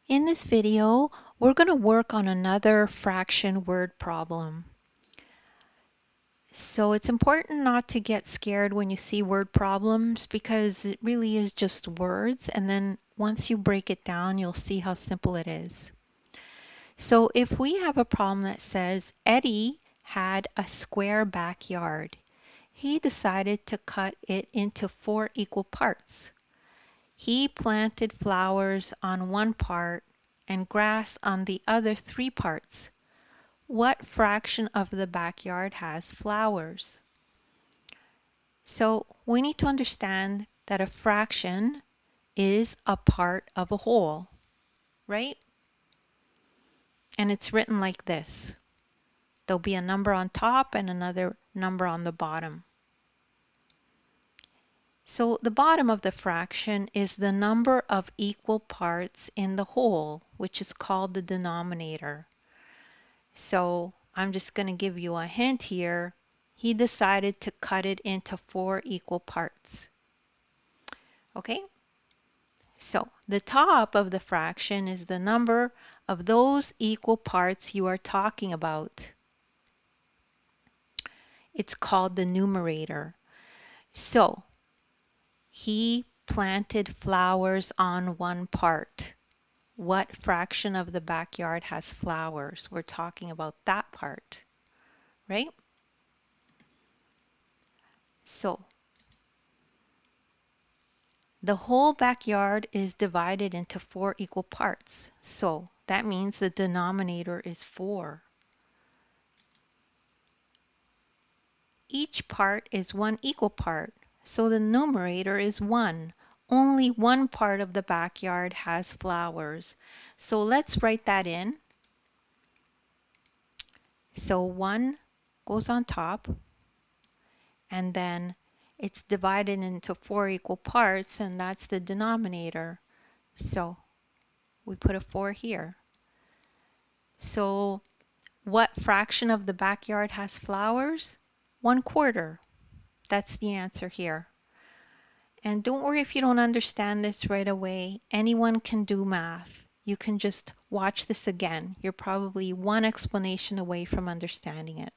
In this video, we're going to work on another fraction word problem. So it's important not to get scared when you see word problems because it really is just words, and then once you break it down, you'll see how simple it is. So if we have a problem that says Eddie had a square backyard, he decided to cut it into 4 equal parts. He planted flowers on one part and grass on the other 3 parts. What fraction of the backyard has flowers? So we need to understand that a fraction is a part of a whole, right? And it's written like this. There'll be a number on top and another number on the bottom. So the bottom of the fraction is the number of equal parts in the whole, which is called the denominator. So I'm just going to give you a hint here. He decided to cut it into 4 equal parts. Okay? So the top of the fraction is the number of those equal parts you are talking about. It's called the numerator. So he planted flowers on one part. What fraction of the backyard has flowers? We're talking about that part, right? So the whole backyard is divided into 4 equal parts. So that means the denominator is 4. Each part is 1 equal part. So the numerator is 1. Only one part of the backyard has flowers. So let's write that in. So 1 goes on top, and then it's divided into 4 equal parts, and that's the denominator. So we put a 4 here. So what fraction of the backyard has flowers? 1/4. That's the answer here. And don't worry if you don't understand this right away. Anyone can do math. You can just watch this again. You're probably one explanation away from understanding it.